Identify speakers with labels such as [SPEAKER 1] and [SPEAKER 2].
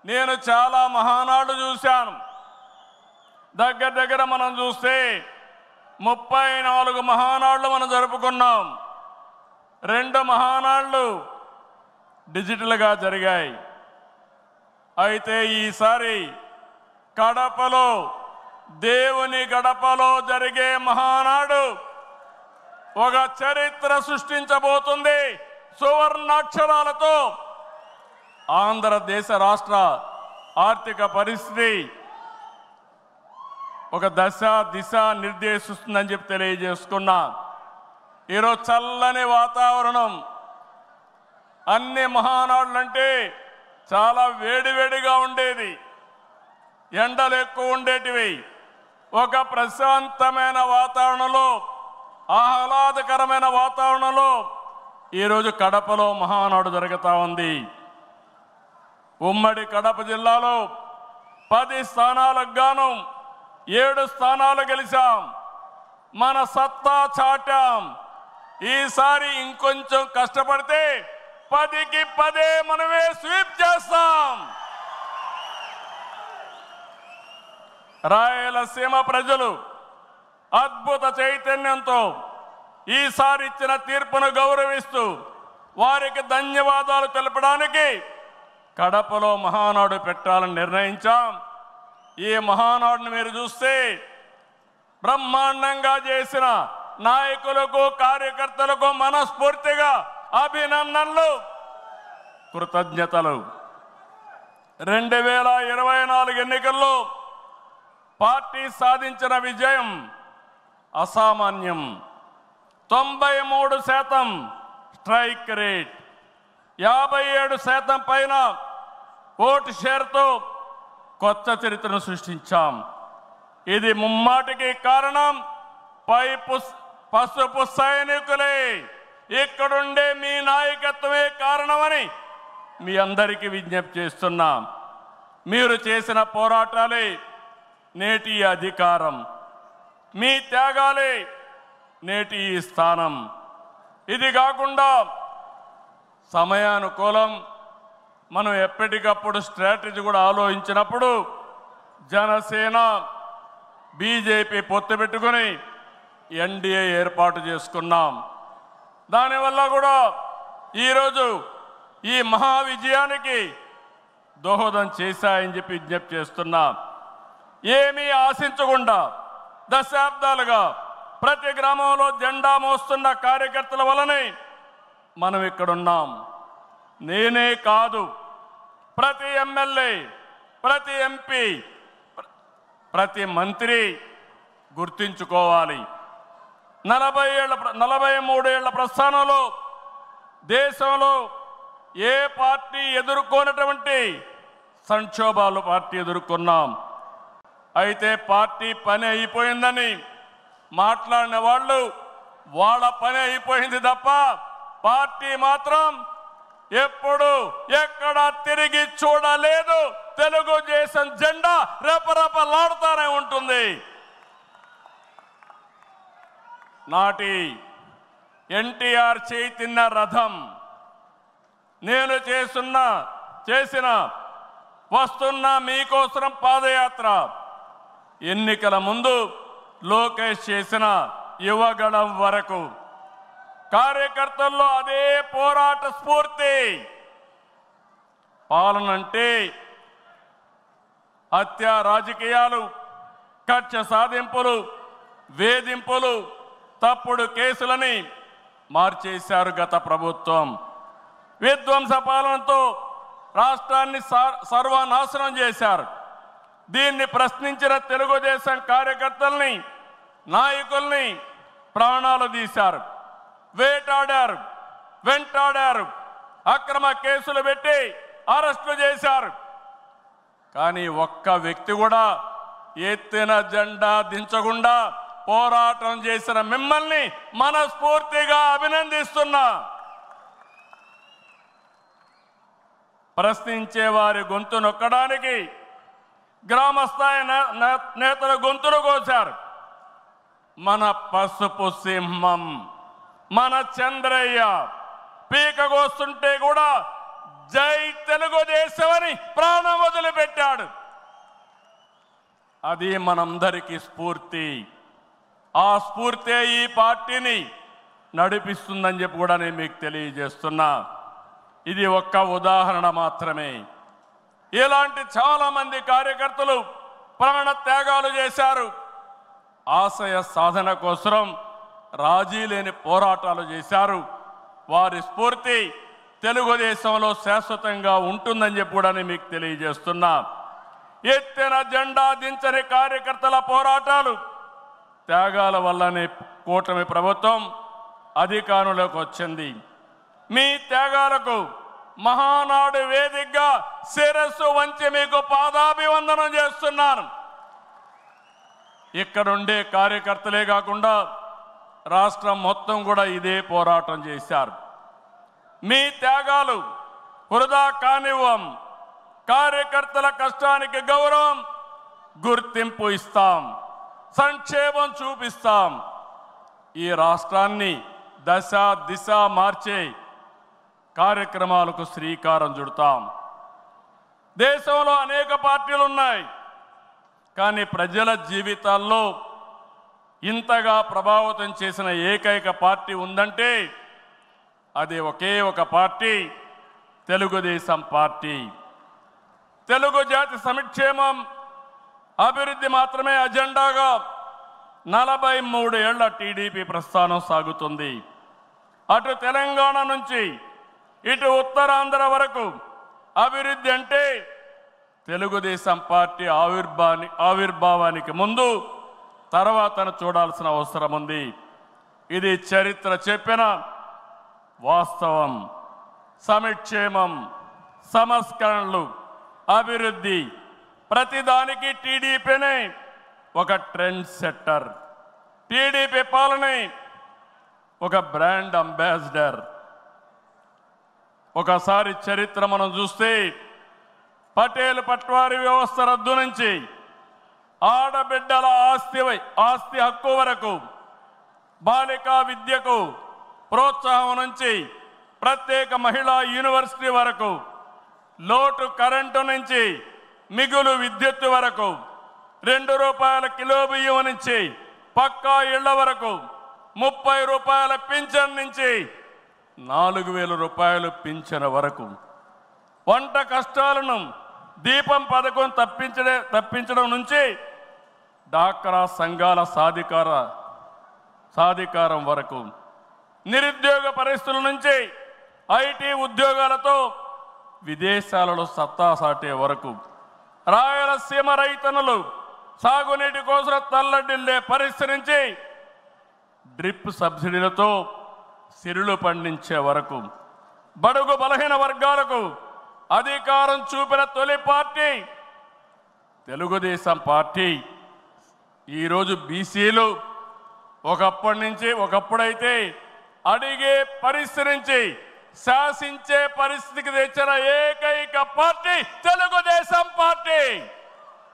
[SPEAKER 1] నేను చాలా మహానాడు చూశాను. దగ్గర మనం చూస్తే 34 మహానాళ్ళు మనం జరుపుకున్నాం. 2 మహానాళ్ళు డిజిటల్గా జరిగాయి. అయితే ఈసారి కడపలో, దేవుని గడపలో జరిగే మహానాడు ఒక చరిత్ర సృష్టించబోతుంది. సువర్ణాక్షరాలతో ఆంధ్రదేశ రాష్ట్ర ఆర్థిక పరిస్థితి ఒక దిశ నిర్దేశిస్తుందని చెప్పి తెలియజేసుకున్నా. ఈరోజు చల్లని వాతావరణం. అన్ని మహానాడులంటే చాలా వేడివేడిగా ఉండేది, ఎండలు ఎక్కువ ఉండేటివి. ఒక ప్రశాంతమైన వాతావరణంలో, ఆహ్లాదకరమైన వాతావరణంలో ఈరోజు కడపలో మహానాడు జరుగుతూ ఉంది. ఉమ్మడి కడప జిల్లాలో 10 స్థానాలకు గాను 7 స్థానాలు గెలిచాం. మన సత్తా చాటాం. ఈసారి ఇంకొంచెం కష్టపడితే 10కి 10 మనమే స్వీప్ చేస్తాం. రాయలసీమ ప్రజలు అద్భుత చైతన్యంతో ఈసారి ఇచ్చిన తీర్పును గౌరవిస్తూ వారికి ధన్యవాదాలు తెలపడానికి కడపలో మహానాడు పెట్టాలని నిర్ణయించాం. ఈ మహానాడుని మీరు చూస్తే బ్రహ్మాండంగా చేసిన నాయకులకు, కార్యకర్తలకు మనస్ఫూర్తిగా అభినందనలు, కృతజ్ఞతలు. 2024 ఎన్నికల్లో పార్టీ సాధించిన విజయం అసామాన్యం. 93% స్ట్రైక్ రేట్, 57% పైన ఓటు షేర్తో కొత్త చరిత్రను సృష్టించాం. ఇది ముమ్మాటికి కారణం పసుపు సైనికులే. ఇక్కడుండే మీ నాయకత్వమే కారణమని మీ అందరికీ విజ్ఞప్తి చేస్తున్నాం. మీరు చేసిన పోరాటాలే నేటి అధికారం, మీ త్యాగాలే నేటి ఈ స్థానం. ఇది కాకుండా సమయానుకూలం మనం ఎప్పటికప్పుడు స్ట్రాటజీ కూడా ఆలోచించినప్పుడు జనసేన, బీజేపీ పొత్తు పెట్టుకొని ఎన్డీఏ ఏర్పాటు చేసుకున్నాం. దానివల్ల కూడా ఈరోజు ఈ మహా విజయానికి దోహదం చేశాయని చెప్పి విజ్ఞప్తి చేస్తున్నాం. ఏమీ ఆశించకుండా దశాబ్దాలుగా ప్రతి గ్రామంలో జెండా మోస్తున్న కార్యకర్తల వలనే మనం ఇక్కడున్నాం. నేనే కాదు, ప్రతి ఎమ్మెల్యే, ప్రతి ఎంపీ, ప్రతి మంత్రి గుర్తించుకోవాలి. 43 ఏళ్ల ప్రస్థానంలో దేశంలో ఏ పార్టీ ఎదుర్కొన్నటువంటి సంక్షోభాలు పార్టీ ఎదుర్కొన్నాం. అయితే పార్టీ పని అయిపోయిందని మాట్లాడిన వాళ్ళు వాళ్ళ పని అయిపోయింది తప్ప పార్టీ మాత్రం ఎప్పుడు ఎక్కడ తిరిగి చూడలేదు. తెలుగుదేశం జెండా రెపరెపలాడుతూనే ఉంటుంది. నాటి ఎన్టీఆర్ చైతన్య రథం, నేను చేసిన వస్తున్న మీకోసం పాదయాత్ర, ఎన్నికల ముందు లోకేష్ చేసిన యువగళం వరకు కార్యకర్తల్లో అదే పోరాట స్ఫూర్తి. పాలనంటే హత్య రాజకీయాలు, కక్ష సాధింపులు, వేధింపులు, తప్పుడు కేసులని మార్చేశారు గత ప్రభుత్వం. విధ్వంస పాలనతో రాష్ట్రాన్ని సర్వనాశనం చేశారు. దీన్ని ప్రశ్నించిన తెలుగుదేశం కార్యకర్తల్ని, నాయకుల్ని ప్రాణాలు తీశారు, వేటాడారు, వెంటాడారు, అక్రమ కేసులు పెట్టి అరెస్టులు చేశారు. కానీ ఒక్క వ్యక్తి కూడా ఎత్తిన జెండా దించకుండా పోరాటం చేసిన మిమ్మల్ని మనస్ఫూర్తిగా అభినందిస్తున్నా. ప్రశ్నించే వారి గొంతు నొక్కడానికి గ్రామస్థాయి నేతల గొంతులు కోశారు. మన పసుపు సింహం, మన చంద్రయ్య పీక కోస్తుంటే కూడా జై తెలుగుదేశం అని ప్రాణం వదిలి అది మనందరికీ స్ఫూర్తి. ఆ స్ఫూర్తే ఈ పార్టీని నడిపిస్తుందని చెప్పి కూడా నేను మీకు తెలియజేస్తున్నా. ఇది ఒక్క ఉదాహరణ మాత్రమే. ఇలాంటి చాలామంది కార్యకర్తలు ప్రాణ త్యాగాలు చేశారు. ఆశయ సాధన కోసం రాజీ లేని పోరాటాలు చేశారు. వారి స్ఫూర్తి తెలుగుదేశంలో శాశ్వతంగా ఉంటుందని చెప్పి కూడా నేను మీకు తెలియజేస్తున్నా. ఎత్తిన జెండా దించని కార్యకర్తల పోరాటాలు త్యాగాల వల్లనే కూటమి ప్రభుత్వం అధికారంలోకి వచ్చింది. మీ త్యాగాలకు మహానాడు వేదికగా శిరస్సు వంచి మీకు పాదాభివందనం చేస్తున్నాను. ఇక్కడుండే కార్యకర్తలే కాకుండా రాష్ట్రం మొత్తం కూడా ఇదే పోరాటం చేశారు. మీ త్యాగాలు వృధా కానివ్వం. కార్యకర్తల కష్టానికి గౌరవం, గుర్తింపు ఇస్తాం, సంక్షేమం చూపిస్తాం. ఈ రాష్ట్రాన్ని దశ దిశ మార్చే కార్యక్రమాలకు శ్రీకారం చుడతాం. దేశంలో అనేక పార్టీలు ఉన్నాయి, కానీ ప్రజల జీవితాల్లో ఇంతగా ప్రభావితం చేసిన ఏకైక పార్టీ ఉందంటే అది ఒకే ఒక పార్టీ, తెలుగుదేశం పార్టీ. తెలుగు జాతి సంక్షేమం, అభివృద్ధి మాత్రమే అజెండాగా 43 ఏళ్ల టీడీపీ ప్రస్థానం సాగుతుంది. అటు తెలంగాణ నుంచి ఇటు ఉత్తరాంధ్ర వరకు అభివృద్ధి అంటే తెలుగుదేశం పార్టీ ఆవిర్భావానికి ముందు తర్వాతను చూడాల్సిన అవసరం ఉంది. ఇది చరిత్ర చెప్పిన వాస్తవం. సంక్షేమం, సంస్కరణలు, అభివృద్ధి ప్రతిదానికి టీడీపీనే ఒక ట్రెండ్ సెట్టర్. టీడీపీ పాలనే ఒక బ్రాండ్ అంబాసిడర్. ఒకసారి చరిత్ర మనం చూస్తే పటేల్ పట్వారీ వ్యవస్థ రద్దు నుంచి ఆడబిడ్డల ఆస్తి హక్కు వరకు, బాలికా విద్యకు ప్రోత్సాహం నుంచి ప్రత్యేక మహిళా యూనివర్సిటీ వరకు, లోటు కరెంటు నుంచి మిగులు విద్యుత్ వరకు, 2 రూపాయల కిలో బియ్యం నుంచి పక్కా ఇళ్ల వరకు, 30 రూపాయల పింఛన్ నుంచి 4,000 రూపాయలు పింఛన్ వరకు, వంట కష్టాలను దీపం పథకం తప్పించడం నుంచి డాక్రా సంఘాల సాధికారం వరకు, నిరుద్యోగ పరిస్థితుల నుంచి ఐటీ ఉద్యోగాలతో విదేశాలలో సత్తా సాటే వరకు, రాయలసీమ రైతన్నులు సాగునీటి కోసం తల్లడిల్లే పరిస్థితి నుంచి డ్రిప్ సబ్సిడీలతో సిరులు పండించే వరకు, బడుగు బలహీన వర్గాలకు అధికారం చూపిన తొలి పార్టీ తెలుగుదేశం పార్టీ. ఈరోజు బీసీలు ఒకప్పుడైతే అడిగే పరిస్థితి నుంచి శాసించే పరిస్థితికి తెచ్చిన ఏకైక పార్టీ తెలుగుదేశం పార్టీ.